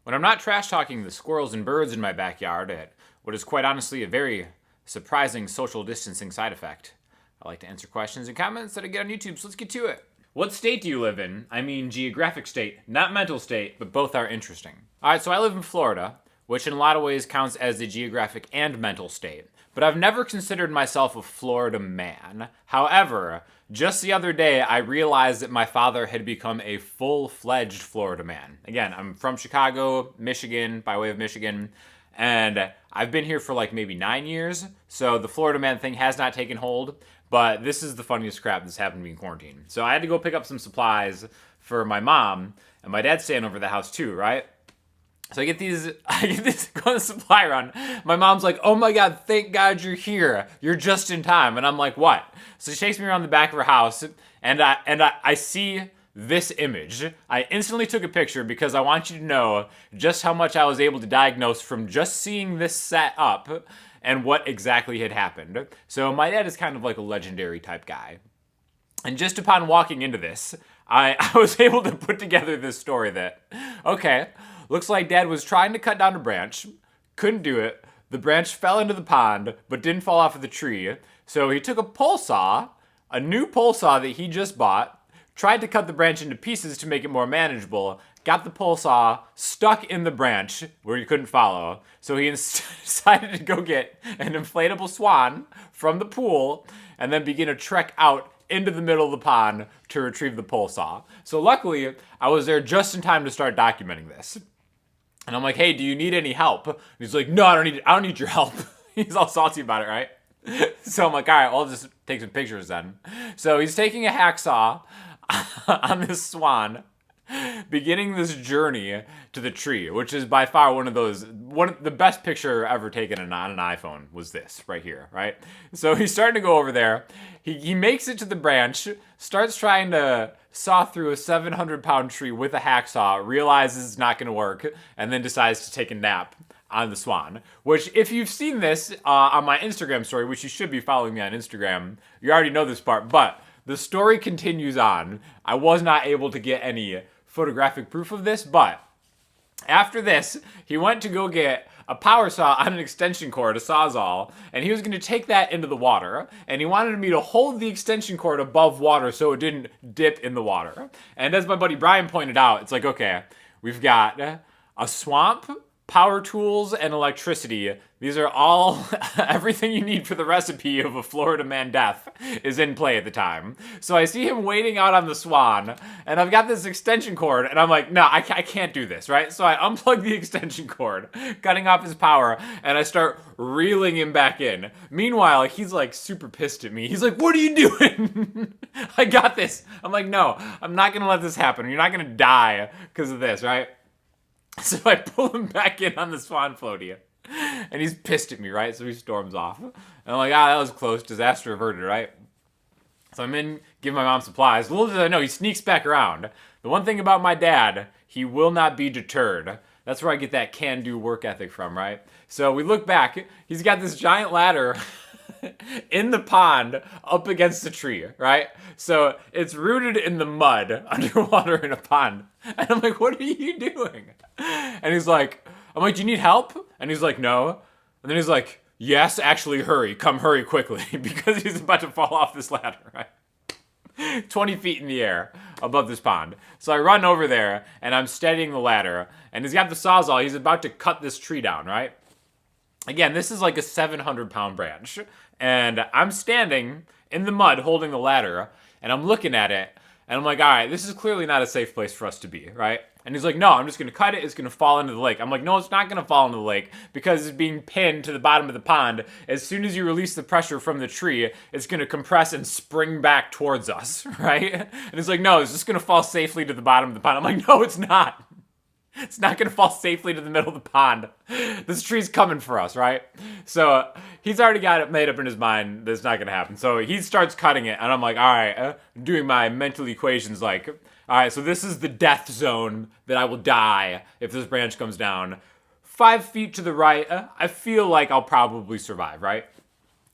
When I'm not trash talking the squirrels and birds in my backyard at what is quite honestly a very surprising social distancing side effect, I like to answer questions and comments that I get on YouTube, so let's get to it. What state do you live in? I mean geographic state, not mental state, but both are interesting. Alright, so I live in Florida, which in a lot of ways counts as the geographic and mental state. But I've never considered myself a Florida man. However, just the other day, I realized that my father had become a full-fledged Florida man. Again, I'm from Chicago, Michigan, by way of Michigan, and I've been here for like maybe 9 years, so the Florida man thing has not taken hold, but this is the funniest crap that's happened to me in quarantine. So I had to go pick up some supplies for my mom, and my dad's staying over the house too, right? So I get these go on the supply run. My mom's like, "Oh my God, thank God you're here. You're just in time." And I'm like, "What?" So she takes me around the back of her house, and I see this image. I instantly took a picture because I want you to know just how much I was able to diagnose from just seeing this set up and what exactly had happened. So my dad is kind of like a legendary type guy. And just upon walking into this, I was able to put together this story that, okay, looks like Dad was trying to cut down a branch, couldn't do it. The branch fell into the pond, but didn't fall off of the tree. So he took a pole saw, a new pole saw that he just bought, tried to cut the branch into pieces to make it more manageable, got the pole saw stuck in the branch where he couldn't follow. So he decided to go get an inflatable swan from the pool and then begin a trek out into the middle of the pond to retrieve the pole saw. So luckily, I was there just in time to start documenting this. And I'm like, "Hey, do you need any help?" And he's like, "No, I don't need your help." He's all salty about it, right? So I'm like, "All right, well, I'll just take some pictures then." So he's taking a hacksaw on this swan, beginning this journey to the tree, which is by far one of the best picture ever taken on an iPhone was this right here, right? So he's starting to go over there. He makes it to the branch, starts trying to saw through a 700-pound tree with a hacksaw, realizes it's not going to work, and then decides to take a nap on the swan. Which, if you've seen this on my Instagram story, which you should be following me on Instagram, you already know this part, but the story continues on. I was not able to get any photographic proof of this, but after this, he went to go get a power saw on an extension cord, a Sawzall, and he was going to take that into the water, and he wanted me to hold the extension cord above water so it didn't dip in the water. And as my buddy Brian pointed out, it's like, okay, we've got a swamp, power tools, and electricity. These are all everything you need for the recipe of a Florida man death is in play at the time. So I see him waiting out on the swan, and I've got this extension cord, and I'm like, no, I can't do this, right? So I unplug the extension cord, cutting off his power, and I start reeling him back in. Meanwhile, he's like super pissed at me. He's like, "What are you doing?" "I got this." I'm like, "No, I'm not gonna let this happen. You're not gonna die because of this, right?" So I pull him back in on the swan floaty. And he's pissed at me, right? So he storms off. And I'm like, that was close. Disaster averted, right? So I'm in, give my mom supplies. Little did I know, he sneaks back around. The one thing about my dad, he will not be deterred. That's where I get that can-do work ethic from, right? So we look back. He's got this giant ladder in the pond up against the tree, right? So it's rooted in the mud underwater in a pond. And I'm like, "What are you doing?" And he's like, I'm like, "Do you need help?" And he's like, "No." And then he's like, "Yes, actually, hurry. Come hurry quickly." Because he's about to fall off this ladder, right? 20 feet in the air above this pond. So I run over there, and I'm steadying the ladder. And he's got the Sawzall. He's about to cut this tree down, right? Again, this is like a 700-pound branch. And I'm standing in the mud holding the ladder, and I'm looking at it, and I'm like, all right, this is clearly not a safe place for us to be, right? And he's like, "No, I'm just going to cut it. It's going to fall into the lake." I'm like, "No, it's not going to fall into the lake because it's being pinned to the bottom of the pond. As soon as you release the pressure from the tree, it's going to compress and spring back towards us," right? And he's like, "No, it's just going to fall safely to the bottom of the pond." I'm like, "No, it's not. It's not going to fall safely to the middle of the pond. This tree's coming for us," right? So he's already got it made up in his mind that it's not going to happen. So he starts cutting it, and I'm like, all right, doing my mental equations like, all right, so this is the death zone that I will die if this branch comes down. 5 feet to the right, I feel like I'll probably survive, right?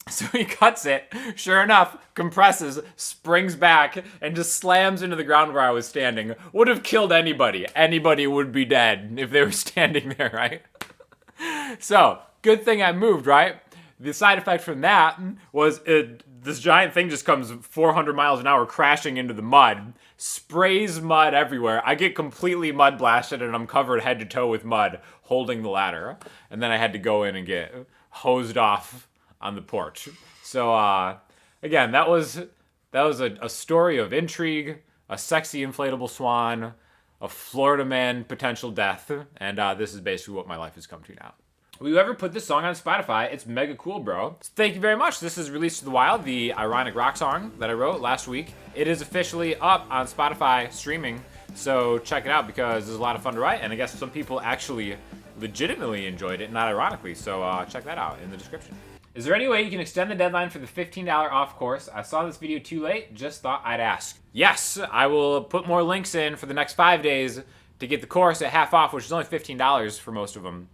So he cuts it, sure enough, compresses, springs back, and just slams into the ground where I was standing. Would have killed anybody. Anybody would be dead if they were standing there, right? So, good thing I moved, right? The side effect from that was this giant thing just comes 400 miles an hour crashing into the mud, sprays mud everywhere. I get completely mud blasted and I'm covered head to toe with mud holding the ladder. And then I had to go in and get hosed off on the porch. So, again, that was a story of intrigue, a sexy inflatable swan, a Florida man potential death, and this is basically what my life has come to now. Will you ever put this song on Spotify? It's mega cool, bro. So thank you very much. This is Released to the Wild, the ironic rock song that I wrote last week. It is officially up on Spotify streaming, so check it out because it's a lot of fun to write, and I guess some people actually legitimately enjoyed it, not ironically, so check that out in the description. Is there any way you can extend the deadline for the $15 off course? I saw this video too late, just thought I'd ask. Yes, I will put more links in for the next 5 days to get the course at half off, which is only $15 for most of them.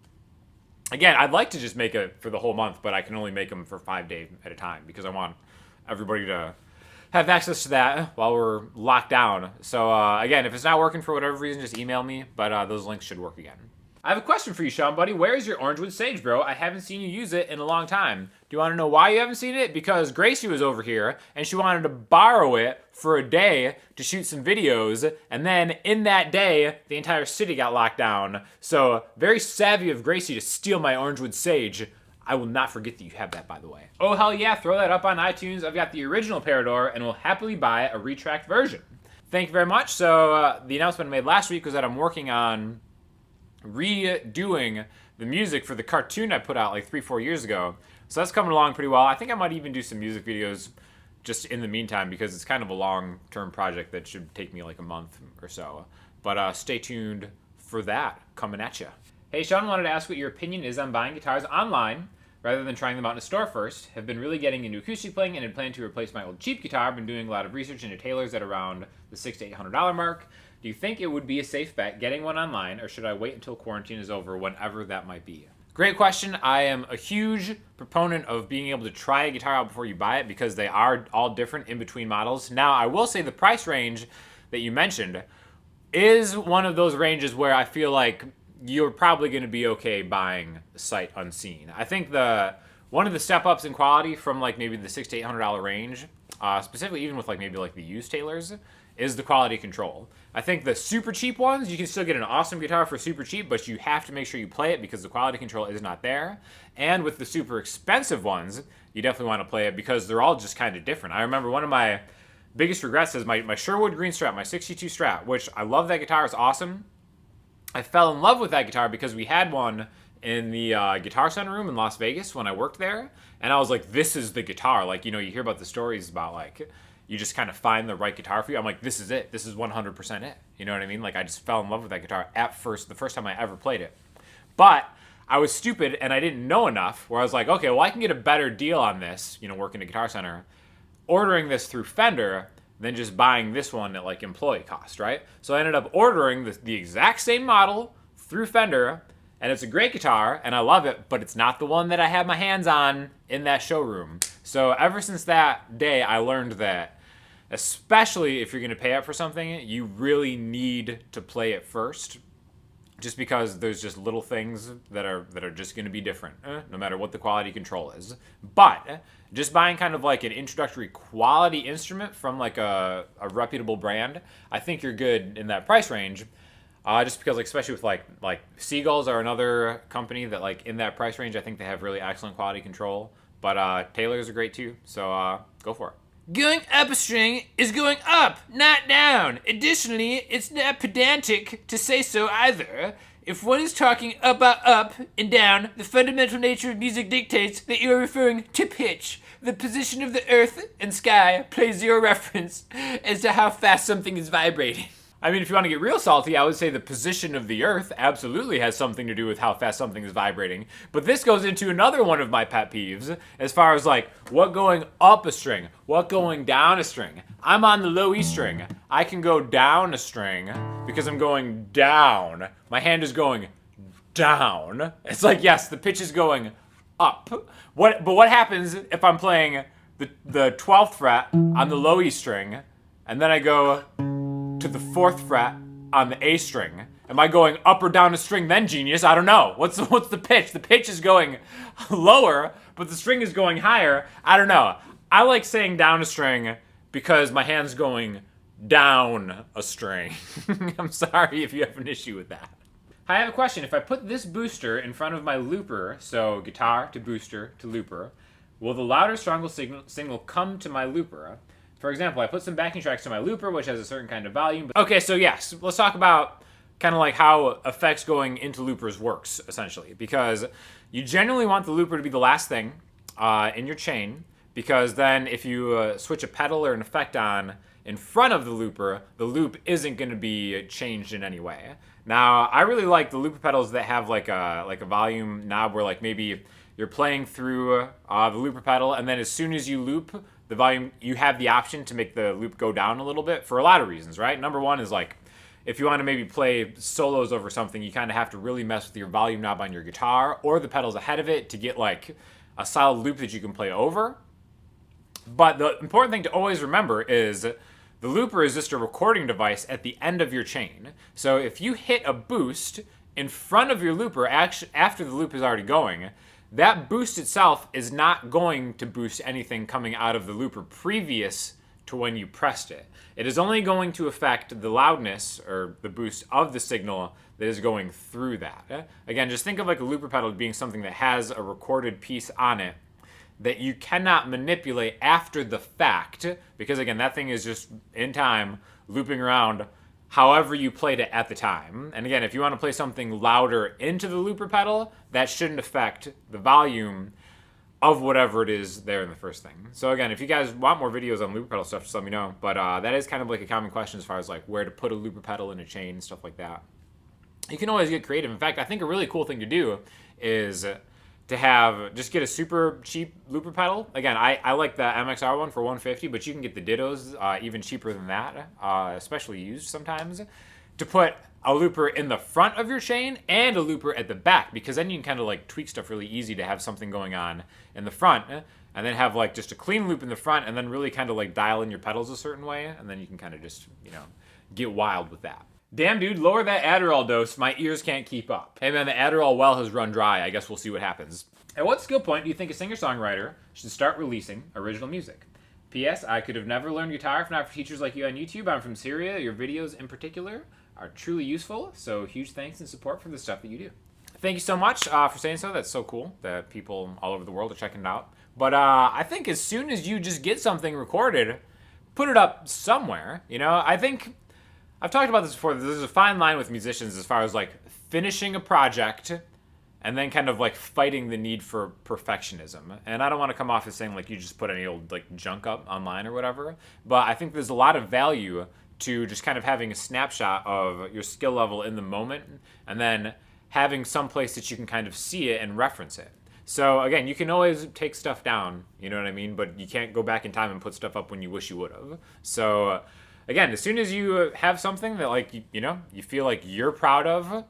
Again, I'd like to just make it for the whole month, but I can only make them for 5 days at a time because I want everybody to have access to that while we're locked down. So again, if it's not working for whatever reason, just email me, but those links should work again. I have a question for you, Sean, buddy. Where is your Orangewood Sage, bro? I haven't seen you use it in a long time. Do you want to know why you haven't seen it? Because Gracie was over here, and she wanted to borrow it for a day to shoot some videos, and then in that day, the entire city got locked down. So, very savvy of Gracie to steal my Orangewood Sage. I will not forget that you have that, by the way. Oh, hell yeah, throw that up on iTunes. I've got the original Parador, and will happily buy a retract version. Thank you very much. So, the announcement I made last week was that I'm working on redoing the music for the cartoon I put out like 3-4 years ago. So that's coming along pretty well. I think I might even do some music videos just in the meantime because it's kind of a long-term project that should take me like a month or so. But stay tuned for that coming at you. Hey, Sean, wanted to ask what your opinion is on buying guitars online rather than trying them out in a store first. Have been really getting into acoustic playing and had planned to replace my old cheap guitar. Been doing a lot of research into Taylors at around the $600 to $800 mark. Do you think it would be a safe bet getting one online, or should I wait until quarantine is over, whenever that might be? Great question. I am a huge proponent of being able to try a guitar out before you buy it because they are all different in between models. Now, I will say the price range that you mentioned is one of those ranges where I feel like you're probably going to be okay buying sight unseen. I think one of the step-ups in quality from like maybe the $600 to $800 range, specifically even with like maybe like the used Taylors, is the quality control. I think the super cheap ones, you can still get an awesome guitar for super cheap, but you have to make sure you play it because the quality control is not there. And with the super expensive ones, you definitely want to play it because they're all just kind of different. I remember one of my biggest regrets is my Sherwood Green Strat, my 62 Strat, which I love that guitar, it's awesome. I fell in love with that guitar because we had one in the Guitar Center room in Las Vegas when I worked there. And I was like, this is the guitar. Like, you know, you hear about the stories about like, you just kind of find the right guitar for you. I'm like, this is it. This is 100% it. You know what I mean? Like, I just fell in love with that guitar at first, the first time I ever played it. But I was stupid and I didn't know enough where I was like, okay, well, I can get a better deal on this, you know, working at Guitar Center, ordering this through Fender than just buying this one at like employee cost, right? So I ended up ordering the exact same model through Fender, and it's a great guitar and I love it, but it's not the one that I had my hands on in that showroom. So ever since that day, I learned that especially if you're going to pay up for something, you really need to play it first, just because there's just little things that are just going to be different, no matter what the quality control is. But just buying kind of like an introductory quality instrument from like a reputable brand, I think you're good in that price range. Just because, like, especially with like Seagulls are another company that like in that price range, I think they have really excellent quality control. But Taylors are great too, so go for it. Going up a string is going up, not down. Additionally, it's not pedantic to say so either. If one is talking about up and down, the fundamental nature of music dictates that you are referring to pitch. The position of the earth and sky plays your reference as to how fast something is vibrating. I mean, if you want to get real salty, I would say the position of the earth absolutely has something to do with how fast something is vibrating. But this goes into another one of my pet peeves, as far as like, what going up a string, what going down a string. I'm on the low E string. I can go down a string because I'm going down. My hand is going down. It's like, yes, the pitch is going up. But what happens if I'm playing the 12th fret on the low E string, and then I go to the 4th fret on the A string? Am I going up or down a string then, genius? I don't know. What's the pitch? The pitch is going lower, but the string is going higher. I don't know. I like saying down a string because my hand's going down a string. I'm sorry if you have an issue with that. I have a question. If I put this booster in front of my looper, so guitar to booster to looper, will the louder, stronger signal come to my looper? For example, I put some backing tracks to my looper, which has a certain kind of volume. Okay, so yes, let's talk about kind of like how effects going into loopers works, essentially. Because you generally want the looper to be the last thing in your chain, because then if you switch a pedal or an effect on in front of the loop isn't going to be changed in any way. Now, I really like the looper pedals that have like a volume knob where like maybe you're playing through the looper pedal, and then as soon as you loop the volume, you have the option to make the loop go down a little bit for a lot of reasons, right? Number one is like, if you want to maybe play solos over something, you kind of have to really mess with your volume knob on your guitar or the pedals ahead of it to get like a solid loop that you can play over. But the important thing to always remember is the looper is just a recording device at the end of your chain. So if you hit a boost in front of your looper after the loop is already going, that boost itself is not going to boost anything coming out of the looper previous to when you pressed it. It is only going to affect the loudness or the boost of the signal that is going through that. Again, just think of like a looper pedal being something that has a recorded piece on it that you cannot manipulate after the fact, because again, that thing is just in time looping around however you played it at the time. And again, if you want to play something louder into the looper pedal, that shouldn't affect the volume of whatever it is there in the first thing. So again, if you guys want more videos on looper pedal stuff, just let me know. But that is kind of like a common question as far as like where to put a looper pedal in a chain and stuff like that. You can always get creative. In fact, I think a really cool thing to do is to have, just get a super cheap looper pedal. Again, I like the MXR one for $150, but you can get the Dittos even cheaper than that, especially used sometimes, to put a looper in the front of your chain and a looper at the back, because then you can kind of like tweak stuff really easy to have something going on in the front, and then have like just a clean loop in the front, and then really kind of like dial in your pedals a certain way, and then you can kind of just, you know, get wild with that. Damn, dude, lower that Adderall dose. My ears can't keep up. Hey, man, the Adderall well has run dry. I guess we'll see what happens. At what skill point do you think a singer-songwriter should start releasing original music? P.S. I could have never learned guitar if not for teachers like you on YouTube. I'm from Syria. Your videos in particular are truly useful, so huge thanks and support for the stuff that you do. Thank you so much for saying so. That's so cool that people all over the world are checking it out. But I think as soon as you just get something recorded, put it up somewhere. You know, I think I've talked about this before. There's a fine line with musicians as far as like finishing a project and then kind of like fighting the need for perfectionism. And I don't want to come off as saying like you just put any old like junk up online or whatever, but I think there's a lot of value to just kind of having a snapshot of your skill level in the moment and then having some place that you can kind of see it and reference it. So again, you can always take stuff down, you know what I mean? But you can't go back in time and put stuff up when you wish you would have. So again, as soon as you have something that like, you know, you feel like you're proud of,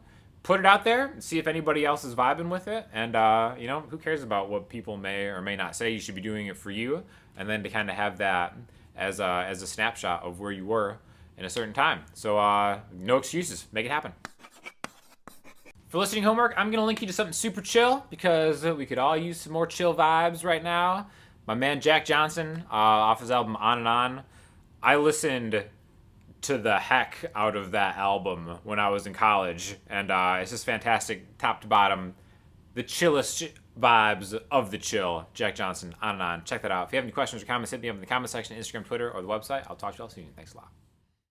put it out there and see if anybody else is vibing with it. And, you know, who cares about what people may or may not say? You should be doing it for you. And then to kind of have that as a snapshot of where you were in a certain time. So no excuses. Make it happen. For listening homework, I'm going to link you to something super chill because we could all use some more chill vibes right now. My man Jack Johnson, off his album On and On. I listened to the heck out of that album when I was in college, and it's just fantastic, top to bottom. The chillest vibes of the chill. Jack Johnson, On and On. Check that out. If you have any questions or comments, hit me up in the comment section, Instagram, Twitter, or the website. I'll talk to you all soon. Thanks a lot.